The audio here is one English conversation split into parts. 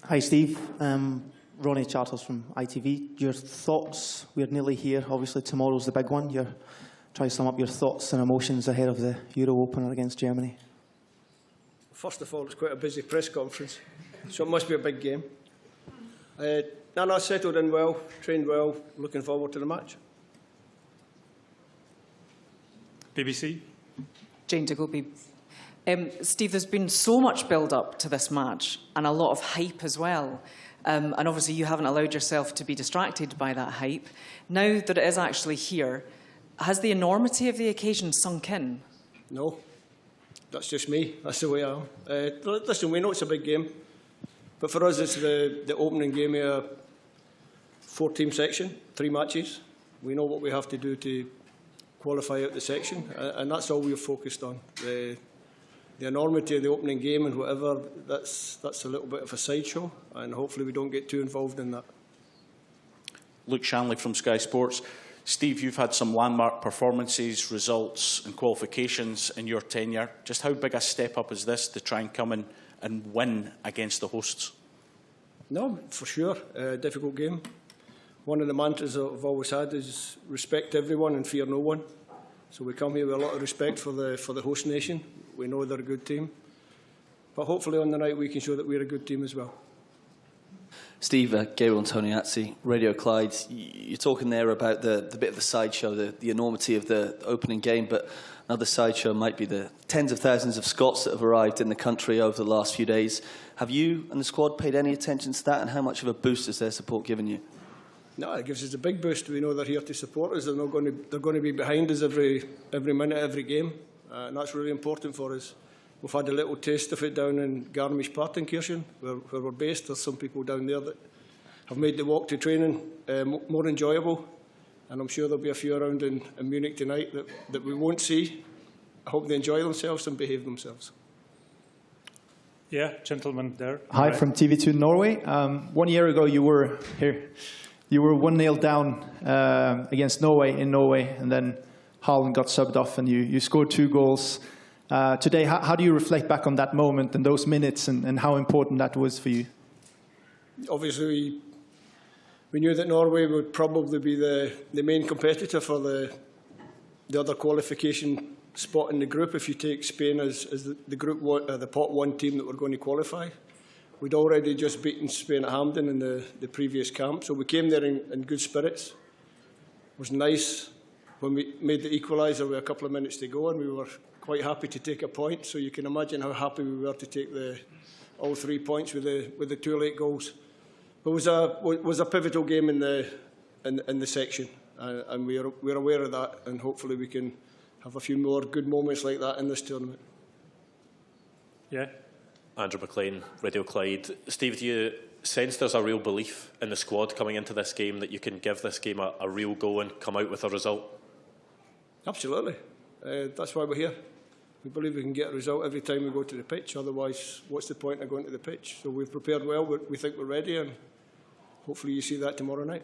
Hi, Steve. Ronnie Charters from ITV. Your thoughts? We're nearly here. Obviously, tomorrow's the big one. Try to sum up your thoughts and emotions ahead of the Euro opener against Germany. First of all, it's quite a busy press conference, so it must be a big game. No, settled in well, trained well, looking forward to the match. BBC. Jane Diggle. Steve, there's been so much build-up to this match and a lot of hype as well. And obviously you haven't allowed yourself to be distracted by that hype. Now that it is actually here, has the enormity of the occasion sunk in? No, that's just me. That's the way I am. Listen, we know it's a big game, but for us it's the opening game of a 4-team section, 3 matches. We know what we have to do to qualify out the section, and that's all we're focused on. The enormity of the opening game and whatever, that's a little bit of a sideshow, and hopefully we don't get too involved in that. Luke Shanley from Sky Sports. Steve, you've had some landmark performances, results and qualifications in your tenure. Just how big a step up is this to try and come in and win against the hosts? No, for sure. Difficult game. One of the mantras that I've always had is respect everyone and fear no one. So we come here with a lot of respect for the host nation. We know they're a good team. But hopefully on the night we can show that we're a good team as well. Steve, Gabriel Antoniazzi, Radio Clyde, you're talking there about the bit of the sideshow, the enormity of the opening game, but another sideshow might be the tens of thousands of Scots that have arrived in the country over the last few days. Have you and the squad paid any attention to that, and how much of a boost has their support given you? No, it gives us a big boost. We know they're here to support us. They're going to be behind us every minute, every game, and that's really important for us. We've had a little taste of it down in Garmisch-Partenkirchen, where we're based. There's some people down there that have made the walk to training more enjoyable, and I'm sure there'll be a few around in Munich tonight that we won't see. I hope they enjoy themselves and behave themselves. Yeah, gentleman there. Hi, from TV2 Norway. 1 year ago, you were here. You were 1-0 down against Norway in Norway, and then Haaland got subbed off, and you scored 2 goals. Today, how do you reflect back on that moment and those minutes, and how important that was for you? Obviously, we knew that Norway would probably be the main competitor for the other qualification spot in the group. If you take Spain as the group the pot 1 team that were going to qualify, we'd already just beaten Spain at Hampden in the previous camp, so we came there in good spirits. It was nice when we made the equaliser with a couple of minutes to go, and we were quite happy to take a point. So you can imagine how happy we were to take all 3 points with the 2 late goals. But it was a pivotal game in the section, and we're aware of that, and hopefully we can have a few more good moments like that in this tournament. Yeah. Andrew McLean, Radio Clyde. Steve, do you sense there's a real belief in the squad coming into this game that you can give this game a real go and come out with a result? Absolutely. That's why we're here. We believe we can get a result every time we go to the pitch. Otherwise, what's the point of going to the pitch? So we've prepared well. We think we're ready, and hopefully you see that tomorrow night.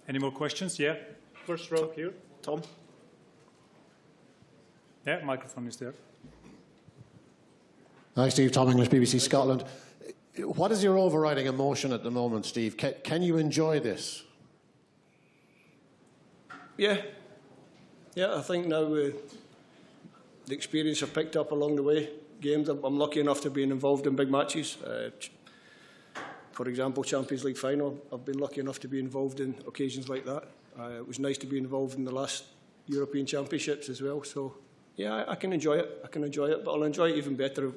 Any more questions? Yeah. First row here. Tom. Yeah, microphone is there. Hi, Steve. Tom English, BBC Scotland. What is your overriding emotion at the moment, Steve? Can you enjoy this? Yeah. Yeah, I think now the experience I've picked up along the way, games, I'm lucky enough to be involved in big matches. For example, Champions League final, I've been lucky enough to be involved in occasions like that. It was nice to be involved in the last European Championships as well. So, yeah, I can enjoy it. I can enjoy it, but I'll enjoy it even better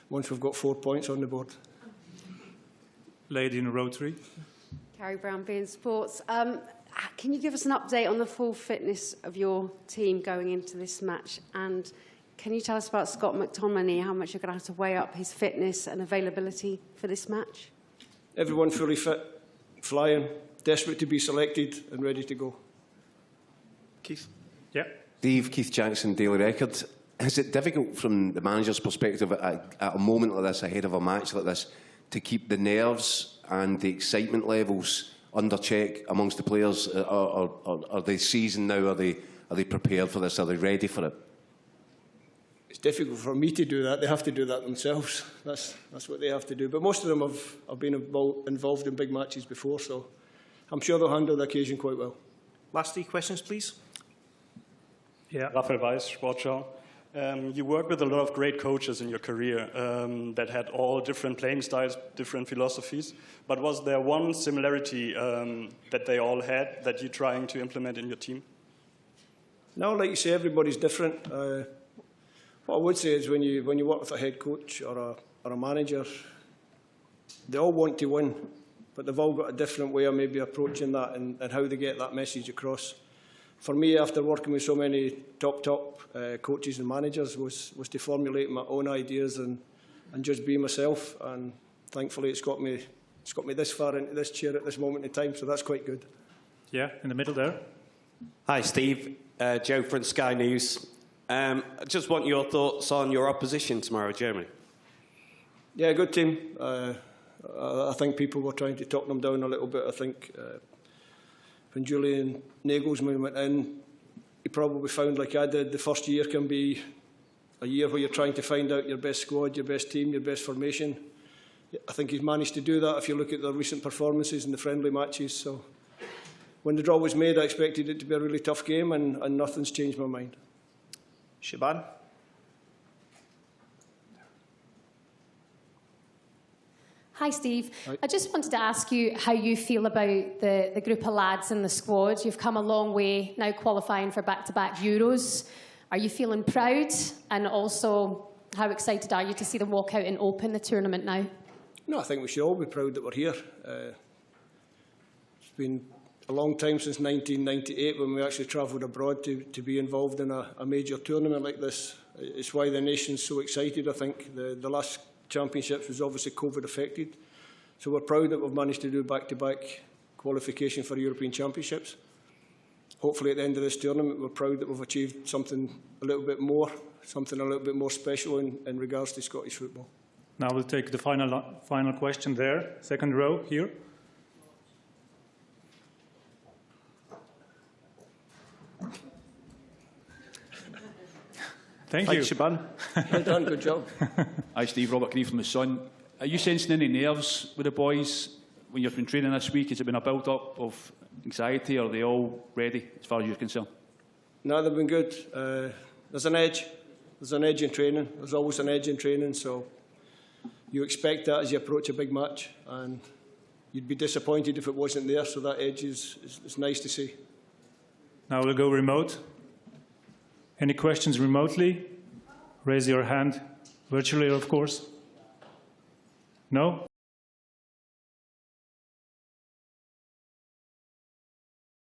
once we've got 4 points on the board. Lady in row 3. Carrie Brown, beIN Sports. Can you give us an update on the full fitness of your team going into this match? And can you tell us about Scott McTominay, how much you're going to have to weigh up his fitness and availability for this match? Everyone fully fit, flying, desperate to be selected and ready to go. Keith? Yeah. Steve, Keith Jackson, Daily Record. Is it difficult from the manager's perspective at a moment like this, ahead of a match like this, to keep the nerves and the excitement levels under check amongst the players? Are they seasoned now? Are they prepared for this? Are they ready for it? it's difficult for me to do that. They have to do that themselves. That's what they have to do. But most of them have been involved in big matches before, so I'm sure they'll handle the occasion quite well. Last 3 questions, please. Yeah. Raphael Weiss, Sportschau. You worked with a lot of great coaches in your career that had all different playing styles, different philosophies. But was there one similarity that they all had that you're trying to implement in your team? No, like you say, everybody's different. What I would say is when you work with a head coach or a manager, they all want to win, but they've all got a different way of maybe approaching that and how they get that message across. For me, after working with so many top coaches and managers, was to formulate my own ideas and just be myself. And thankfully, it's got me this far into this chair at this moment in time. So that's quite good. Yeah, in the middle there. Hi, Steve. Joe from Sky News. I just want your thoughts on your opposition tomorrow, Germany. Yeah, good team. I think people were trying to talk them down a little bit. I think when Julian Nagelsmann went in, he probably found, like I did, the first year can be a year where you're trying to find out your best squad, your best team, your best formation. I think he's managed to do that if you look at the recent performances in the friendly matches. So when the draw was made, I expected it to be a really tough game, and nothing's changed my mind. Shaban? Hi, Steve. Hi. I just wanted to ask you how you feel about the group of lads in the squad. You've come a long way now qualifying for back-to-back Euros. Are you feeling proud? And also, how excited are you to see them walk out and open the tournament now? No, I think we should all be proud that we're here. It's been a long time since 1998 when we actually travelled abroad to be involved in a major tournament like this. It's why the nation's so excited, I think. The last Championships was obviously COVID affected. So we're proud that we've managed to do back-to-back qualification for European Championships. Hopefully at the end of this tournament we're proud that we've achieved something a little bit more special in regards to Scottish football. Now we'll take the final question there, second row here. Thank you. Shaban. Well done, good job. Hi, Steve. Robert Grieve from The Sun. Are you sensing any nerves with the boys when you've been training this week? Has it been a build-up of anxiety, or are they all ready as far as you're concerned? No, they've been good. There's an edge. There's an edge in training. There's always an edge in training, so you expect that as you approach a big match, and you'd be disappointed if it wasn't there, so that edge is nice to see. Now we'll go remote. Any questions remotely? Raise your hand. Virtually, of course. No?